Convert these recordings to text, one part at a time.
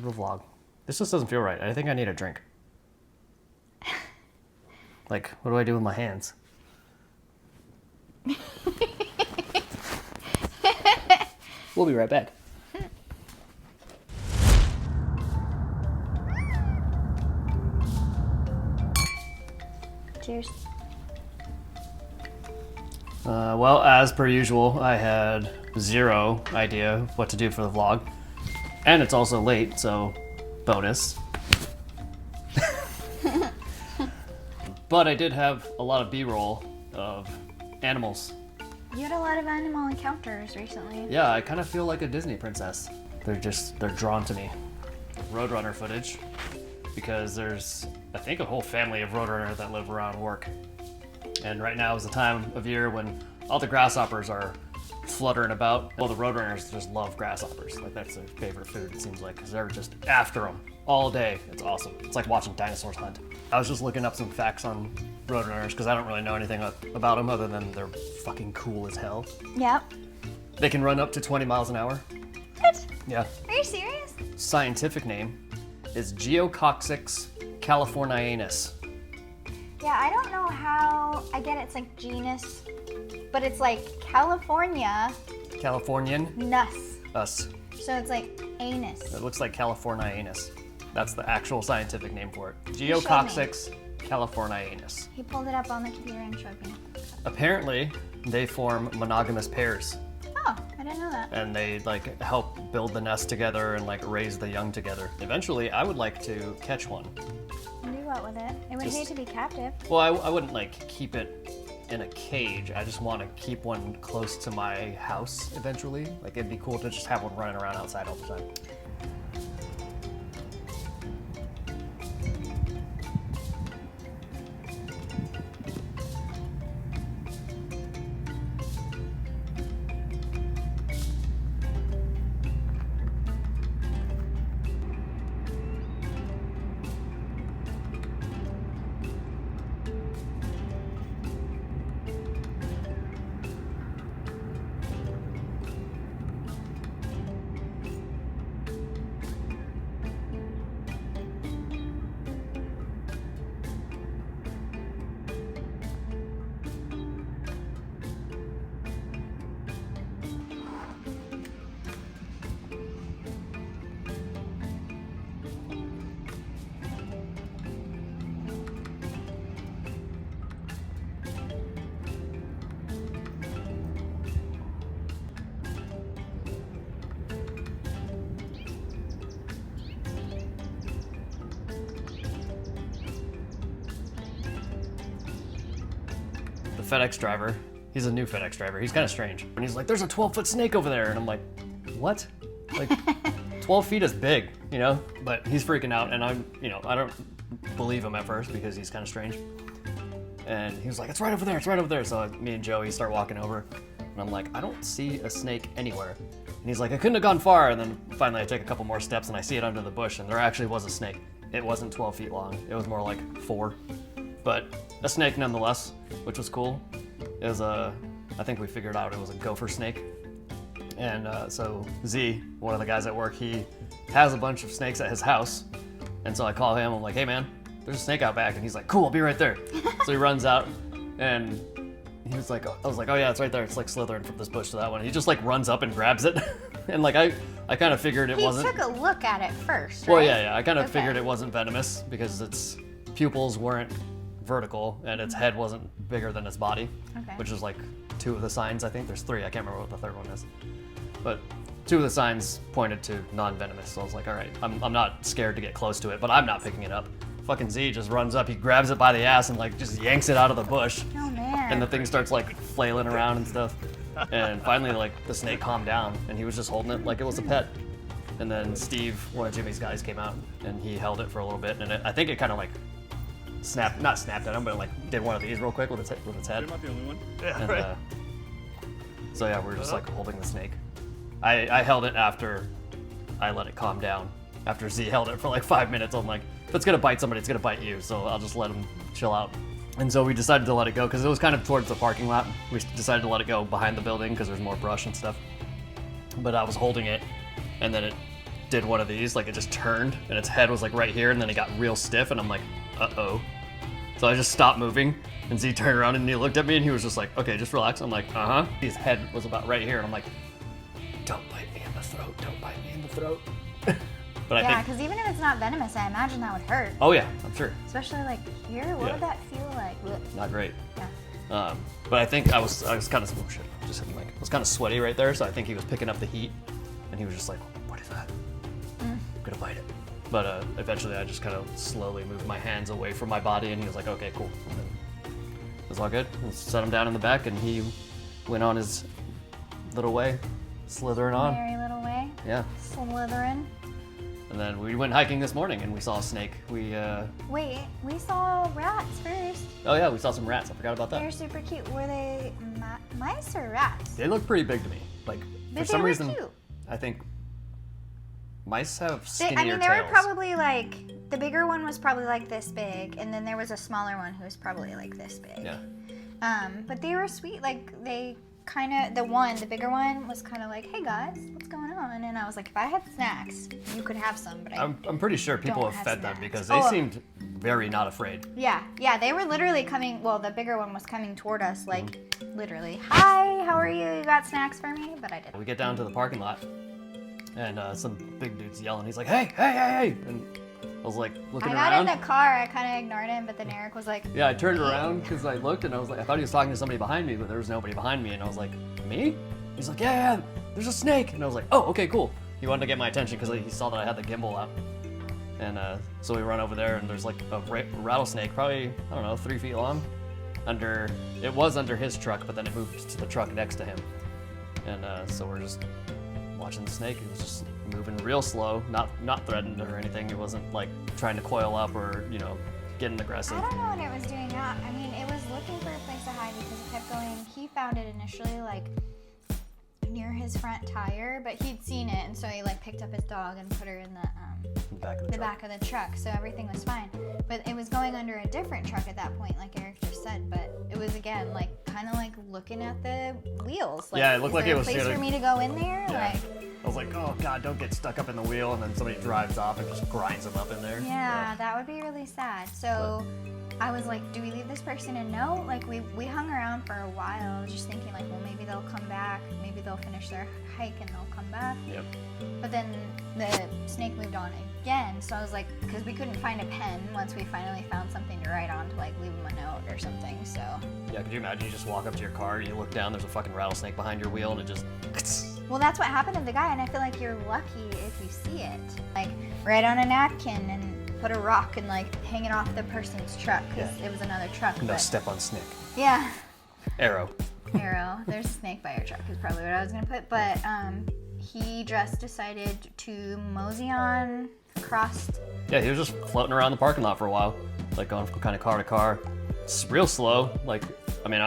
The vlog. This just doesn't feel right. I think I need a drink. Like, what do I do with my hands? We'll be right back. Cheers. Well, as per usual, I had zero idea what to do for the vlog. And it's also late, so bonus. But I did have a lot of B-roll of animals. You had a lot of animal encounters recently. Yeah, I kind of feel like a Disney princess. They're drawn to me. Roadrunner footage, because there's, I think, a whole family of Roadrunner that live around work. And right now is the time of year when all the grasshoppers are fluttering about. Well, the Roadrunners just love grasshoppers. Like, that's their favorite food, it seems like, because they're just after them all day. It's awesome. It's like watching dinosaurs hunt. I was just looking up some facts on Roadrunners because I don't really know anything about them other than they're fucking cool as hell. Yep. They can run up to 20 miles an hour. What? Yeah. Are you serious? Scientific name is Geococcyx californianus. Yeah, I don't know how. I get it's like genus, but it's like California. Californian? Nus. Us. So it's like anus. It looks like Californianus. That's the actual scientific name for it. showed Geococcyx californianus. He pulled it up on the computer and showed me. Apparently, they form monogamous pairs, Oh, I didn't know that. and they like help build the nest together and like raise the young together. Eventually, I would like to catch one. And do what with it? It would Just- hate to be captive. Well, I wouldn't like keep it in a cage. I just want to keep one close to my house eventually. Like, it'd be cool to just have one running around outside all the time. The FedEx driver, he's a new FedEx driver. He's kind of strange. And he's like, there's a 12-foot snake over there. And I'm like, what? Like, 12 feet is big, you know? But he's freaking out. And I don't believe him at first because he's kind of strange. And he was like, it's right over there. It's right over there. So me and Joey start walking over. And I'm like, I don't see a snake anywhere. And he's like, I couldn't have gone far. And then finally I take a couple more steps and I see it under the bush. And there actually was a snake. It wasn't 12 feet long. It was more like 4. But a snake nonetheless, which was cool. It was I think we figured out it was a gopher snake. And so Z, one of the guys at work, he has a bunch of snakes at his house. And so I call him, I'm like, hey man, there's a snake out back. And he's like, cool, I'll be right there. So he runs out and he was like, I was like, oh yeah, it's right there. It's like slithering from this bush to that one. And he just like runs up and grabs it. And like, I kind of figured it wasn't. He took a look at it first, right? Well, yeah, I kind of Okay. figured it wasn't venomous because its pupils weren't vertical and its head wasn't bigger than its body, Okay. which is like 2 of the signs. I think there's 3. I can't remember what the 3rd one is, but 2 of the signs pointed to non-venomous. So I was like, all right, I'm not scared to get close to it, but I'm not picking it up. Fucking Z just runs up, he grabs it by the ass and like just yanks it out of the bush, Oh man. and the thing starts like flailing around and stuff. And finally, like, the snake calmed down and he was just holding it like it was a pet. And then Steve, one of Jimmy's guys, came out and he held it for a little bit, and I think it kind of like not snapped at him, but like did one of these real quick with its head. You're not the only one. Yeah, And, right. so yeah, we're just like holding the snake. I held it after I let it calm down. After Z held it for like 5 minutes, I'm like, if it's gonna bite somebody, it's gonna bite you. So I'll just let him chill out. And so we decided to let it go because it was kind of towards the parking lot. We decided to let it go behind the building because there's more brush and stuff. But I was holding it, and then it did one of these, like it just turned and its head was like right here and then it got real stiff and I'm like, uh-oh. So I just stopped moving and Z turned around and he looked at me and he was just like, okay, just relax. I'm like, uh-huh. His head was about right here and I'm like, don't bite me in the throat, don't bite me in the throat. But yeah, because even if it's not venomous, I imagine that would hurt. Oh yeah, I'm sure. Especially like here, what would that feel like? Blech. Not great. Yeah. But I think I was kind of, oh shit, just hitting I was kind of sweaty right there, so I think he was picking up the heat and he was just like, what is that? I'm gonna bite it. But eventually I just kind of slowly moved my hands away from my body and he was like, okay, cool. And then it was all good. We set him down in the back and he went on his little way, slithering on. Merry little way. Yeah. Slithering. And then we went hiking this morning and we saw a snake. Wait, we saw rats first. Oh yeah, we saw some rats. I forgot about that. They're super cute. Were they mice or rats? They look pretty big to me. Like But for some they were reason, cute. I think mice have They skinnier were tails. probably like, the bigger one was probably like this big, and then there was a smaller one who was probably like this big. Yeah. But they were sweet. Like they kind of, the bigger one was kind of like, hey guys, what's going on? And I was like, if I had snacks, you could have some. But I'm pretty sure people don't have have fed them snacks. because they Oh. seemed very not afraid. Yeah, they were literally coming, well, the bigger one was coming toward us, like, literally, hi, how are you? You got snacks for me? But I didn't. We get down to the parking lot and some big dude's yelling. He's like, hey, hey, hey, hey. And I was like looking I got around. in the car, I kind of ignored him, but then Eric was like, Yeah, I turned around because I looked and I was like, I thought he was talking to somebody behind me, but there was nobody behind me. And I was like, me? He's like, yeah, there's a snake. And I was like, oh, okay, cool. He wanted to get my attention because he saw that I had the gimbal out. And so we run over there and there's like a rattlesnake, probably, I don't know, 3 feet long. It was under his truck, but then it moved to the truck next to him. And so we're just watching the snake. It was just moving real slow, not threatened or anything. It wasn't like trying to coil up or, getting aggressive. I don't know what it was doing out. I mean, it was looking for a place to hide because it kept going. He found it initially like near his front tire, but he'd seen it, and so he like picked up his dog and put her in the back of the truck, so everything was fine. But it was going under a different truck at that point, like Eric just said. But it was again like kind of like looking at the wheels. Like, yeah, it looked like it was a place for me to go in there. Yeah. Like, I was like, oh god, don't get stuck up in the wheel, and then somebody drives off and just grinds them up in there. yeah, that would be really sad. So I was like, do we leave this person a note? Like we hung around for a while, just thinking like, well, maybe they'll come back, maybe they'll finish their hike and they'll come back. Yep. But then the snake moved on again, so I was like, because we couldn't find a pen once we finally found something to write on to like leave them a note or something. So Yeah, could you imagine you just walk up to your car, you look down, there's a fucking rattlesnake behind your wheel, and it just. well, that's what happened to the guy, and I feel like you're lucky if you see it. Like write on a napkin and put a rock and like hang it off the person's truck because it was another truck. No, but, step on snake. yeah. Arrow. There's a snake by your truck is probably what I was gonna put, but he just decided to mosey on, crossed. Yeah, he was just floating around the parking lot for a while, like going from kind of car to car. It's real slow. Like, I mean,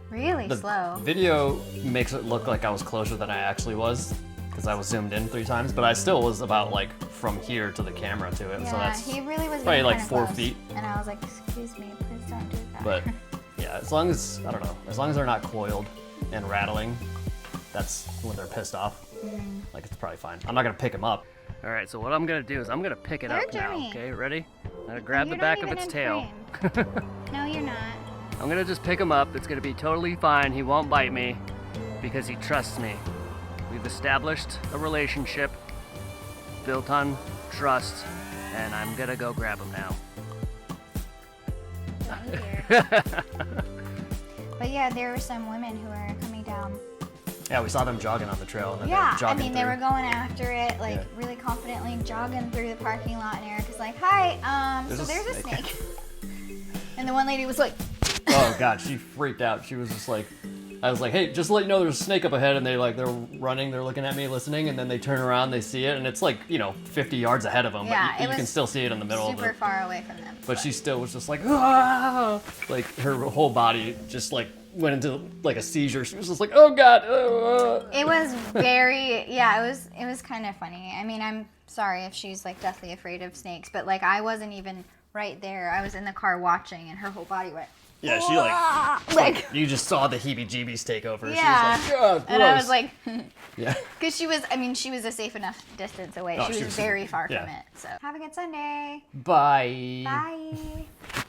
Really the slow. video makes it look like I was closer than I actually was because I was zoomed in 3 times, but I still was about like from here to the camera to it. Yeah, So that's he really was probably getting like kinda 4 close. feet. And I was like, excuse me, please don't do that. But yeah, as long as, I don't know, as long as they're not coiled and rattling, that's when they're pissed off. Like, it's probably fine. I'm not gonna pick them up. All right, so what I'm gonna do is I'm gonna pick it They're up now. Jimmy. Okay, ready? I'm gonna grab the You're back not of even its in tail. frame. No, you're not. I'm gonna just pick him up. It's gonna be totally fine. He won't bite me because he trusts me. We've established a relationship built on trust, and I'm gonna go grab him now. Don't here. But yeah, there were some women who were coming down. Yeah, we saw them jogging on the trail. And then Yeah, they were I jogging mean, they through. were going after it, like, Yeah. really confidently jogging through the parking lot, and Eric is like, hi, There's so a there's a snake." snake. And the one lady was like, Oh god, she freaked out. She was just like, I was like, hey, just to let you know there's a snake up ahead, and they're running, they're looking at me, listening, and then they turn around, they see it, and it's like, 50 yards ahead of them, Yeah, but it you can was still see it in the middle of super it. far away from them. But she still was just like, ah! Like her whole body just like went into like a seizure. She was just like, oh god, It was very, yeah, it was kind of funny. I mean, I'm sorry if she's like deathly afraid of snakes, but like I wasn't even right there. I was in the car watching, and her whole body went. Yeah, she like you just saw the heebie-jeebies take over. Yeah. She was like, "Ugh, and I gross." was like, Yeah. because she was a safe enough distance away. Oh, she she was was- very far yeah. from it. So have a good Sunday. Bye. Bye.